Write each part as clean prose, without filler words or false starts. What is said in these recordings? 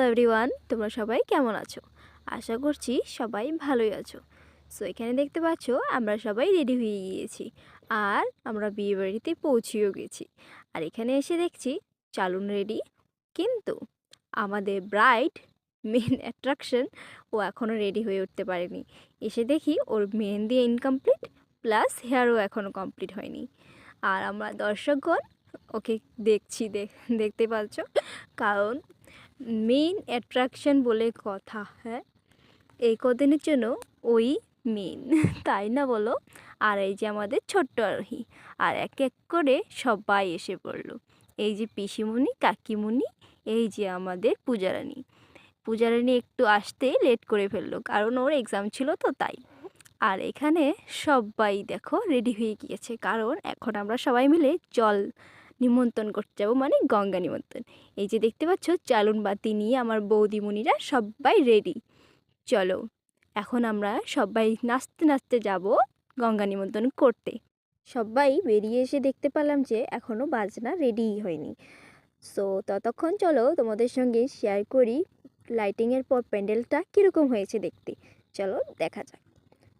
Everyone, তোমরা সবাই কেমন আছো? আশা করছি সবাই ভালোই আছো। সো এখানে দেখতে পাচ্ছ আমরা সবাই রেডি হয়ে গিয়েছি আর আমরা বিয়ে বাড়িতে পৌঁছেও গেছি। আর এখানে এসে দেখছি চালুন রেডি, কিন্তু আমাদের ব্রাইড মেন অ্যাট্রাকশন ও এখনও রেডি হয়ে উঠতে পারেনি। এসে দেখি ওর মেহেন্দি ইনকমপ্লিট প্লাস হেয়ারও এখনও কমপ্লিট হয়নি। আর আমরা দর্শকগণ ওকে দেখছি, দেখতে পাচ্ছ, কারণ মেইন অ্যাট্রাকশন বলে কথা। হ্যাঁ, এই কদিনের জন্য ওই মেইন, তাই না বলো? আর এই যে আমাদের ছোট্ট আরোহী, আর এক এক করে সবাই এসে পড়লো। এই যে পিসিমণি, কাকিমণি, এই যে আমাদের পূজারানী একটু আসতে লেট করে ফেললো, কারণ ওর এক্সাম ছিল তো তাই। আর এখানে সবাই দেখো রেডি হয়ে গিয়েছে, কারণ এখন আমরা সবাই মিলে জল নিমন্ত্রণ করতে যাবো, মানে গঙ্গা নিমন্ত্রণ। এই যে দেখতে পাচ্ছ চালুন বাতি নিয়ে আমার বৌদিমণিরা সবাই রেডি। চলো এখন আমরা সবাই নাচতে নাচতে যাব গঙ্গা নিমন্ত্রণ করতে। সবাই বেরিয়ে এসে দেখতে পেলাম যে এখনও বাজনা রেডিই হয়নি। সো ততক্ষণ চলো তোমাদের সঙ্গে শেয়ার করি লাইটিংয়ের পর প্যান্ডেলটা কীরকম হয়েছে দেখতে। চলো দেখা যাক।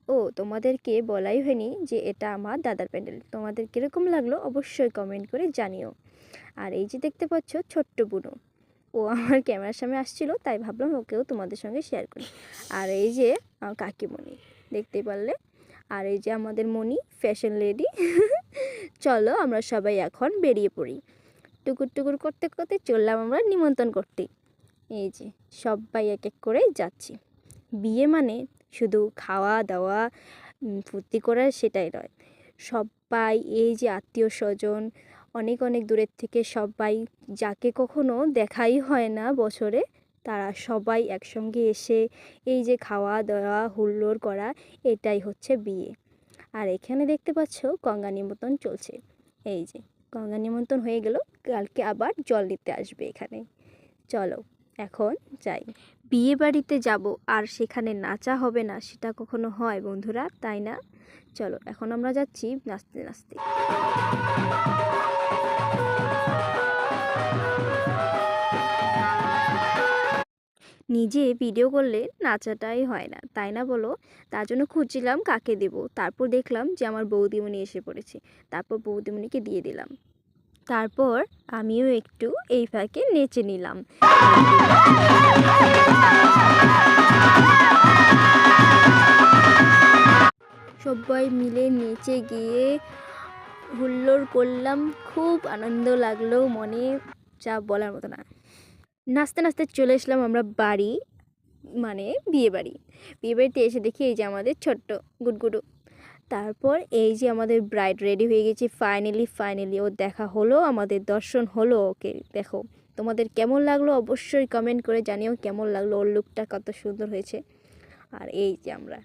ও তোমাদেরকে বলাই হয়নি যে এটা আমার দাদার প্যান্ডেল। তোমাদের কীরকম লাগলো অবশ্যই কমেন্ট করে জানিও। আর এই যে দেখতে পাচ্ছ ছোট্ট বুনো, ও আমার ক্যামেরার সামনে আসছিল, তাই ভাবলাম ওকেও তোমাদের সঙ্গে শেয়ার করি। আর এই যে আমার কাকিমণি, দেখতে পারলে। আর এই যে আমাদের মণি ফ্যাশন লেডি। চলো আমরা সবাই এখন বেরিয়ে পড়ি। টুকুর টুকুর করতে করতে চললাম আমরা নিমন্ত্রণ করতে। এই যে সবাই এক এক করে যাচ্ছি। বিয়ে মানে শুধু খাওয়া দাওয়া ফুর্তি করা সেটাই নয়, সবাই এই যে আত্মীয় স্বজন অনেক অনেক দূরের থেকে সবাই, যাকে কখনো দেখাই হয় না বছরে, তারা সবাই একসঙ্গে এসে এই যে খাওয়া দাওয়া হুল্লোড় করা, এটাই হচ্ছে বিয়ে। আর এখানে দেখতে পাচ্ছ গঙ্গা নিমন্ত্রণ চলছে। এই যে গঙ্গা নিমন্ত্রণ হয়ে গেল, কালকে আবার জল নিতে আসবে এখানে। চলো এখন যাই। বিয়ে বাড়িতে যাব আর সেখানে নাচা হবে না, সেটা কখনো হয় বন্ধুরা, তাই না? চলো এখন আমরা যাচ্ছি নাচতে নাচতে। নিজে ভিডিও করলে নাচাটাই হয় না, তাই না বলো? তার জন্য খুঁজছিলাম কাকে দেব, তারপর দেখলাম যে আমার বৌদিমণি এসে পড়েছে, তারপর বৌদিমণিকে দিয়ে দিলাম। তারপর আমিও একটু এই ফাঁকে নেচে নিলাম। সবাই মিলে নেচে গিয়ে হুল্লোড় করলাম, খুব আনন্দ লাগলো মনে, যা বলার মতো না। নাচতে নাচতে চলে আসলাম আমরা বাড়ি, মানে বিয়ে বাড়িতে এসে দেখি এই যে আমাদের ছোট্ট গুডগুডু। তারপর এই যে আমাদের ব্রাইড রেডি হয়ে গেছে ফাইনালি ওর দেখা হলো, আমাদের দর্শন হলো ওকে। দেখো তোমাদের কেমন লাগলো অবশ্যই কমেন্ট করে জানিও কেমন লাগলো, ওর লুকটা কত সুন্দর হয়েছে। আর এই যে আমরা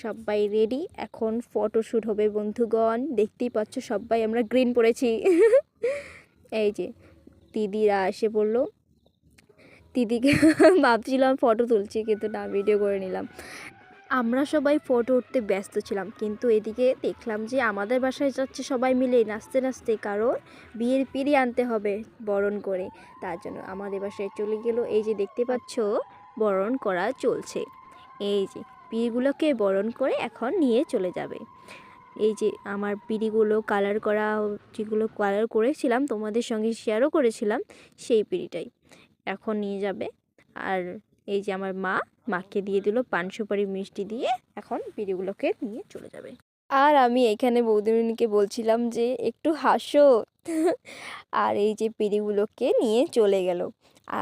সবাই রেডি, এখন ফটোশ্যুট হবে বন্ধুগণ। দেখতেই পাচ্ছ সবাই আমরা গ্রিন পরেছি। এই যে দিদিরা এসে পড়লো, দিদিকে ভাবছিলাম ফটো তুলছি, কিন্তু না, ভিডিও করে নিলাম। আমরা সবাই ফটো উঠতে ব্যস্ত ছিলাম, কিন্তু এদিকে দেখলাম যে আমাদের বাসায় যাচ্ছে সবাই মিলে নাচতে নাচতে, কারণ বিয়ের পিড়ি আনতে হবে বরণ করে, তার জন্য আমাদের বাসায় চলে গেল। এই যে দেখতে পাচ্ছ বরণ করা চলছে, এই যে পিড়িগুলোকে বরণ করে এখন নিয়ে চলে যাবে। এই যে আমার পিড়িগুলো কালার করা, যেগুলো কালার করেছিলাম তোমাদের সঙ্গে শেয়ারও করেছিলাম, সেই পিড়িটাই এখন নিয়ে যাবে। আর এই যে আমার মাকে দিয়ে দিল পান সুপারি মিষ্টি দিয়ে, এখন পিড়িগুলোকে নিয়ে চলে যাবে। আর আমি এখানে বৌদিমণিকে বলছিলাম যে একটু হাসো। আর এই যে পিড়িগুলোকে নিয়ে চলে গেল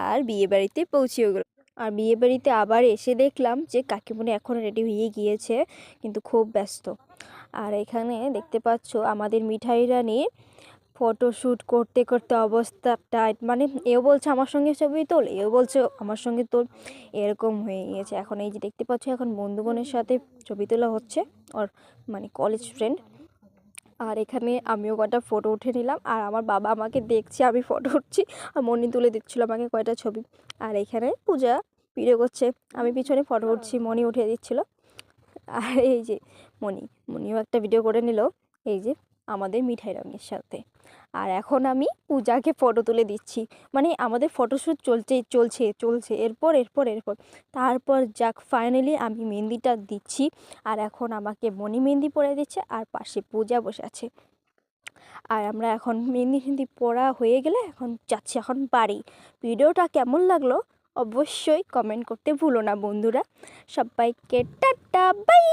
আর বিয়ে বাড়িতে পৌঁছেও গেল। আর বিয়ে বাড়িতে আবার এসে দেখলাম যে কাকিমণি এখন রেডি হয়ে গিয়েছে, কিন্তু খুব ব্যস্ত। আর এখানে দেখতে পাচ্ছ আমাদের মিঠাই রানীর ফটোশ্যুট করতে করতে অবস্থা টাইট, মানে এও বলছে আমার সঙ্গে ছবি তোল, এও বলছে আমার সঙ্গে তোল, এরকম হয়ে গিয়েছে। এখন এই যে দেখতে পাচ্ছ এখন বন্ধুগণের সাথে ছবি তোলা হচ্ছে, ওর মানে কলেজ ফ্রেন্ড। আর এখানে আমিও কয়টা ফটো উঠে নিলাম, আর আমার বাবা আমাকে দেখছে আমি ফটো উঠছি, আর মনি তুলে দিচ্ছিলো আমাকে কয়টা ছবি। আর এখানে পূজা ভিডিও করছে, আমি পিছনে ফটো উঠছি, মনি উঠিয়ে দিচ্ছিলো। আর এই যে মনিও একটা ভিডিও করে নিল। এই যে আমাদের মিঠাই রঙের সাথে। আর এখন আমি পূজাকে ফটো তুলে দিচ্ছি, মানে আমাদের ফটোশ্যুট চলছে এরপর তারপর যাক ফাইনালি আমি মেহেন্দিটা দিচ্ছি। আর এখন আমাকে মণি মেহেন্দি পরে দিচ্ছে আর পাশে পূজা বসে আছে। আর আমরা এখন মেহেন্দি পরা হয়ে গেলে এখন যাচ্ছি এখন বাড়ি। ভিডিওটা কেমন লাগলো অবশ্যই কমেন্ট করতে ভুলো না বন্ধুরা। সবাইকে টাটা বাই।